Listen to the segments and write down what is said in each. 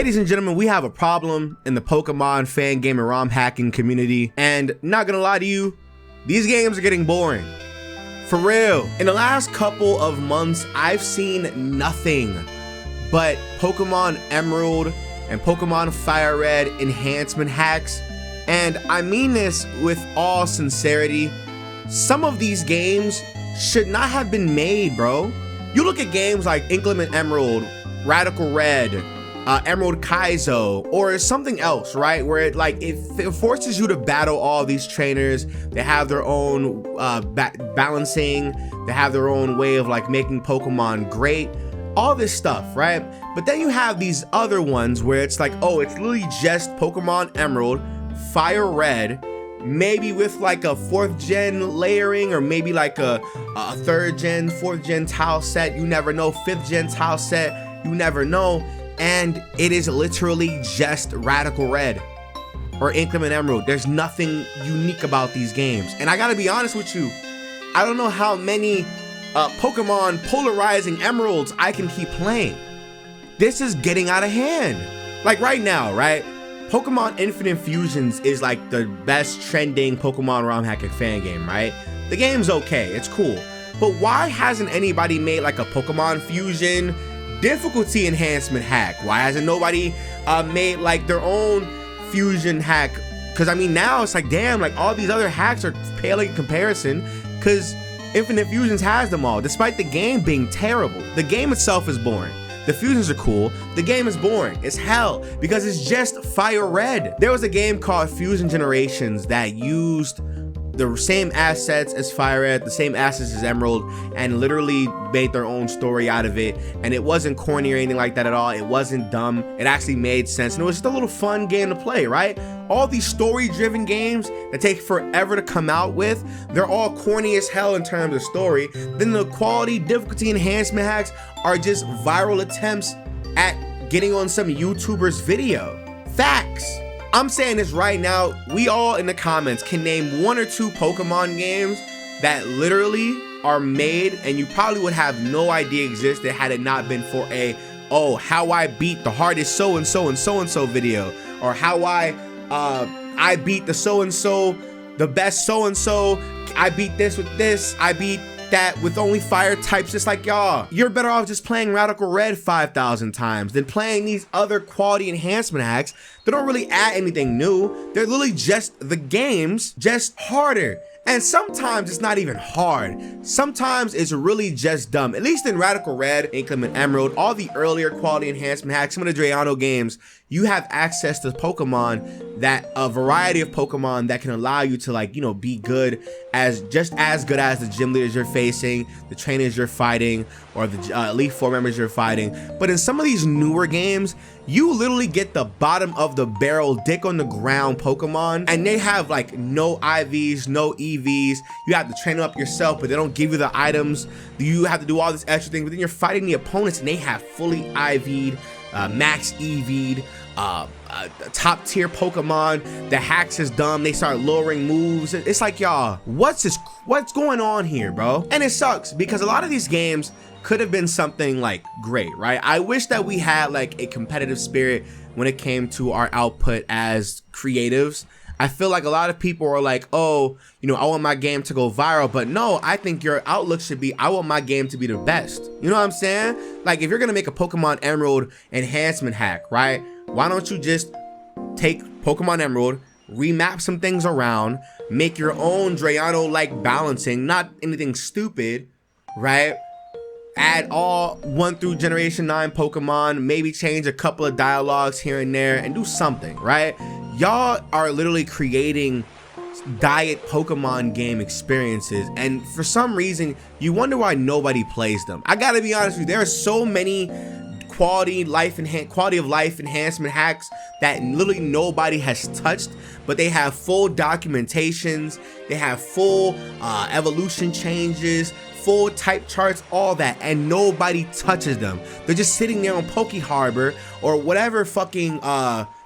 Ladies and gentlemen, we have a problem in the Pokemon fan game and ROM hacking community, and not gonna lie to you, these games are getting boring. For real. In the last couple of months, I've seen nothing but Pokemon Emerald and Pokemon Fire Red enhancement hacks, and I mean this with all sincerity. Some of these games should not have been made, bro. You look at games like Inclement Emerald, Radical Red, Emerald Kaizo, or something else, right? Where it forces you to battle all these trainers. They have their own balancing. They have their own way of like making Pokemon great. All this stuff, right? But then you have these other ones where it's like, oh, it's literally just Pokemon Emerald, Fire Red, maybe with like a 4th gen layering, or maybe like a 3rd gen, 4th gen tile set. You never know. 5th gen tile set. You never know. And it is literally just Radical Red or Inclement Emerald. There's nothing unique about these games. And I gotta be honest with you, I don't know how many Pokemon polarizing emeralds I can keep playing. This is getting out of hand. Like right now, right? Pokemon Infinite Fusions is like the best trending Pokemon ROM hacking fan game, right? The game's okay, it's cool. But why hasn't anybody made like a Pokemon Fusion difficulty enhancement hack? Why hasn't nobody made like their own fusion hack? Because I mean, now it's like, damn, like all these other hacks are paling in comparison, because Infinite Fusions has them all, despite the game being terrible. The game itself is boring. The fusions are cool. The game is boring. It's hell because it's just Fire Red. There was a game called Fusion Generations that used the same assets as Fire Red, the same assets as Emerald, and literally made their own story out of it. And it wasn't corny or anything like that at all. It wasn't dumb. It actually made sense. And it was just a little fun game to play, right? All these story-driven games that take forever to come out with, they're all corny as hell in terms of story. Then the quality, difficulty enhancement hacks are just viral attempts at getting on some YouTuber's video. Facts. I'm saying this right now, we all in the comments can name 1 or 2 Pokemon games that literally are made and you probably would have no idea existed had it not been for a, oh, how I beat the hardest so-and-so and so-and-so video, or how I beat the so-and-so, the best so-and-so, I beat this with this, I beat that with only fire types. Just like y'all, you're better off just playing Radical Red 5,000 times than playing these other quality enhancement hacks that don't really add anything new. They're literally just the games, just harder. And sometimes it's not even hard. Sometimes it's really just dumb. At least in Radical Red, Inclement Emerald, all the earlier quality enhancement hacks, some of the Drayano games, you have access to Pokemon, that a variety of Pokemon that can allow you to, like, you know, be good, just as good as the gym leaders you're facing, the trainers you're fighting, or the Elite Four members you're fighting. But in some of these newer games, you literally get the bottom of the barrel, dick on the ground Pokemon, and they have like no IVs, no EVs. You have to train them up yourself, but they don't give you the items. You have to do all this extra thing, but then you're fighting the opponents and they have fully IV'd, max EV'd, top tier Pokemon. The hacks is dumb. They start lowering moves. It's like, y'all, what's going on here, bro? And it sucks because a lot of these games could have been something like great, right? I wish that we had like a competitive spirit when it came to our output as creatives. I feel like a lot of people are like, oh, you know, I want my game to go viral, but no, I think your outlook should be, I want my game to be the best. You know what I'm saying? Like, if you're gonna make a Pokemon Emerald enhancement hack, right? Why don't you just take Pokemon Emerald, remap some things around, make your own Drayano-like balancing, not anything stupid, right? Add all 1 through Generation 9 Pokemon, maybe change a couple of dialogues here and there, and do something, right? Y'all are literally creating diet Pokemon game experiences, and for some reason, you wonder why nobody plays them. I gotta be honest with you, there are so many quality of life enhancement hacks that literally nobody has touched, but they have full documentations, they have full evolution changes, full type charts, all that, and nobody touches them. They're just sitting there on Poke Harbor or whatever fucking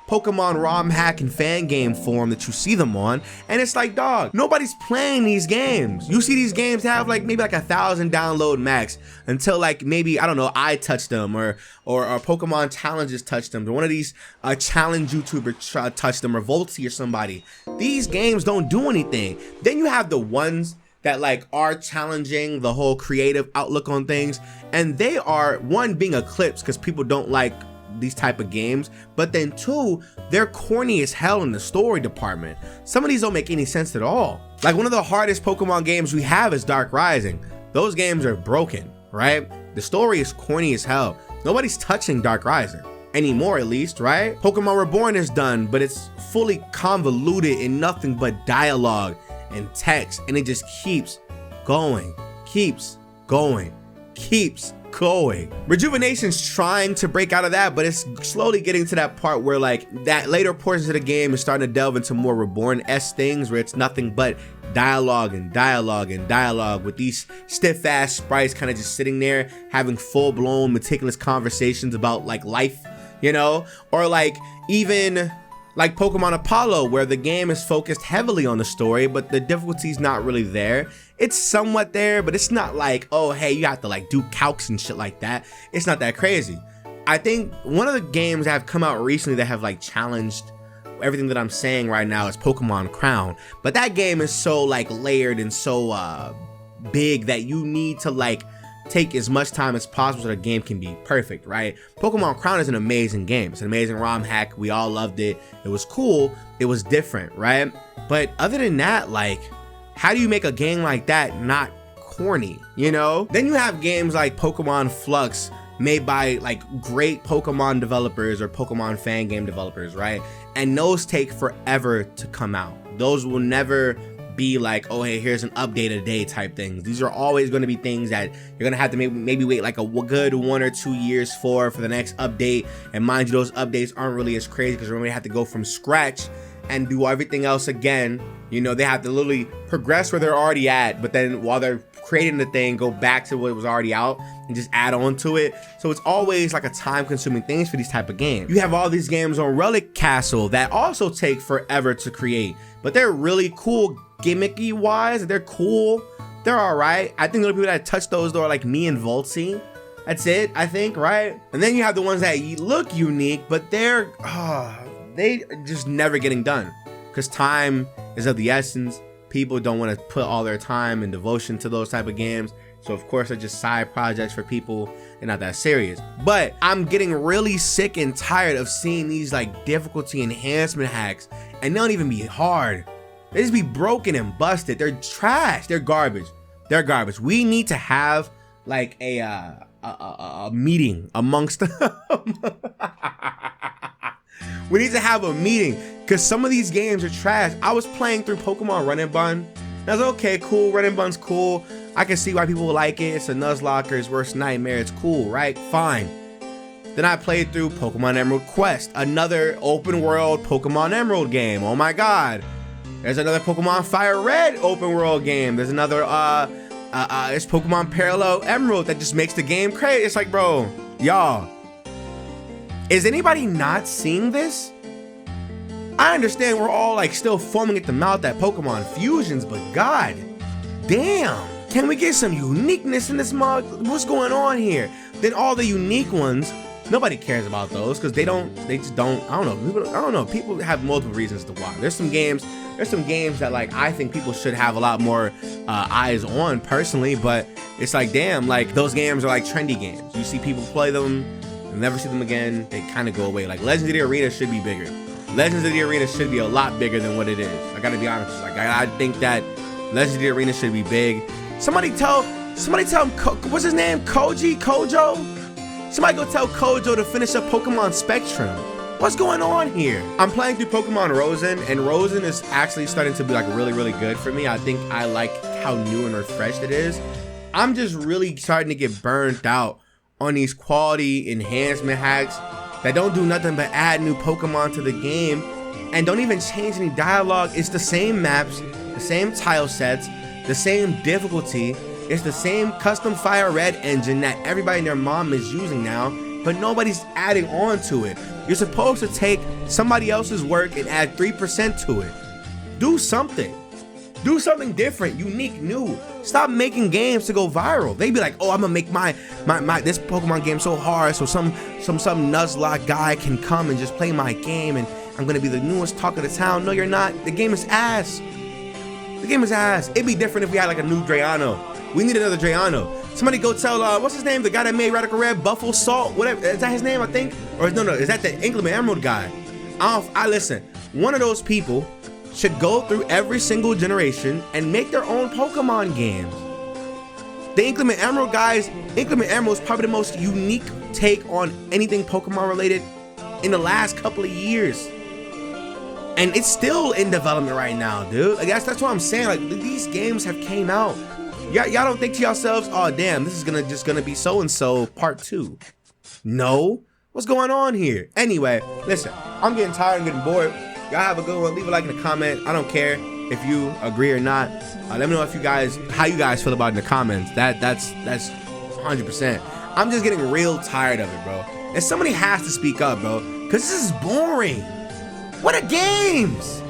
Pokemon ROM hack and fan game forum that you see them on, and it's like, dog, nobody's playing these games. You see these games have like maybe like 1,000 download max until like maybe, I don't know, I touch them or Pokemon challenges touch them, or one of these challenge YouTubers touch them, or Volty or somebody. These games don't do anything. Then you have the ones that like are challenging the whole creative outlook on things, and they are, one, being eclipsed because people don't like these type of games, but then two, they're corny as hell in the story department. Some of these don't make any sense at all. Like one of the hardest Pokemon games we have is Dark Rising. Those games are broken, right? The story is corny as hell. Nobody's touching Dark Rising anymore, at least, right? Pokemon Reborn is done, but it's fully convoluted in nothing but dialogue and text, and it just keeps going, keeps going, keeps going. Rejuvenation's trying to break out of that, but it's slowly getting to that part where like that later portions of the game is starting to delve into more Reborn-esque things where it's nothing but dialogue and dialogue and dialogue with these stiff-ass sprites kind of just sitting there having full-blown meticulous conversations about like life, you know? Or like even like Pokemon Apollo, where the game is focused heavily on the story, but the difficulty's not really there. It's somewhat there, but it's not like, oh, hey, you have to like do calcs and shit like that. It's not that crazy. I think one of the games that have come out recently that have like challenged everything that I'm saying right now is Pokemon Crown. But that game is so like layered and so big that you need to like take as much time as possible so the game can be perfect, right? Pokemon Crown is an amazing game. It's an amazing ROM hack. We all loved it. It was cool. It was different, right? But other than that, like, how do you make a game like that not corny, you know? Then you have games like Pokemon Flux made by like great Pokemon developers or Pokemon fan game developers, right? And those take forever to come out. Those will never be like, oh, hey, here's an update a day type things. These are always going to be things that you're going to have to maybe wait like a good 1 or 2 years for the next update. And mind you, those updates aren't really as crazy because remember, they have to go from scratch and do everything else again. You know, they have to literally progress where they're already at, but then while they're creating the thing, go back to what was already out and just add on to it. So it's always like a time-consuming thing for these type of games. You have all these games on Relic Castle that also take forever to create, but they're really cool gimmicky wise. They're cool. They're all right. I think the only people that touch those though are like me and Voltsy. That's it, I think, right? And then you have the ones that look unique, but they're they just never getting done because time is of the essence. People don't want to put all their time and devotion to those type of games. So of course they're just side projects for people and not that serious. But I'm getting really sick and tired of seeing these like difficulty enhancement hacks, and they don't even be hard. They just be broken and busted. They're trash. They're garbage. They're garbage. We need to have like a meeting amongst them. We need to have a meeting because some of these games are trash. I was playing through Pokemon Run and Bun. I was okay, cool. Run and Bun's cool. I can see why people like it. It's a Nuzlocke's worst nightmare. It's cool, right? Fine. Then I played through Pokemon Emerald Quest, another open world Pokemon Emerald game. Oh my God. There's another Pokemon Fire Red open world game. There's another, it's Pokemon Parallel Emerald that just makes the game crazy. It's like, bro, y'all, is anybody not seeing this? I understand we're all like still foaming at the mouth at Pokemon Fusions, but god damn, can we get some uniqueness in this mug? What's going on here? Then all the unique ones, nobody cares about those because they just don't, I don't know. People have multiple reasons to why. There's some games that like I think people should have a lot more eyes on personally, but it's like, damn, like those games are like trendy games. You see people play them, you never see them again, they kind of go away. Like Legends of the Arena should be bigger. Legends of the Arena should be a lot bigger than what it is. I gotta be honest. Like I think that Legends of the Arena should be big. Somebody tell him, what's his name? Kojo? Somebody go tell Kojo to finish up Pokemon Spectrum. What's going on here? I'm playing through Pokemon Rosen, and Rosen is actually starting to be like really, really good for me. I think I like how new and refreshed it is. I'm just really starting to get burnt out on these quality enhancement hacks that don't do nothing but add new Pokemon to the game and don't even change any dialogue. It's the same maps, the same tile sets, the same difficulty. It's the same custom Fire Red engine that everybody and their mom is using now, but nobody's adding on to it. You're supposed to take somebody else's work and add 3% to it. Do something. Do something different, unique, new. Stop making games to go viral. They be like, oh, I'm gonna make my this Pokemon game so hard so some Nuzlocke guy can come and just play my game and I'm gonna be the newest talk of the town. No, you're not. The game is ass. The game is ass. It'd be different if we had like a new Drayano. We need another Drayano. Somebody go tell, what's his name? The guy that made Radical Red, Buffalo Salt, whatever. Is that his name, I think? Or no, is that the Inclement Emerald guy? I listen, one of those people should go through every single generation and make their own Pokemon games. The Inclement Emerald guys, Inclement Emerald is probably the most unique take on anything Pokemon related in the last couple of years. And it's still in development right now, dude. Like that's what I'm saying. Like these games have came out. Y'all don't think to yourselves, oh damn, this is just gonna be so-and-so part 2. No, what's going on here? Anyway, listen, I'm getting tired and getting bored. Y'all have a good one. Leave a like in the comment. I don't care if you agree or not. Let me know if how you guys feel about it in the comments. That's 100%. I'm just getting real tired of it, bro. And somebody has to speak up, bro, because this is boring. What are games?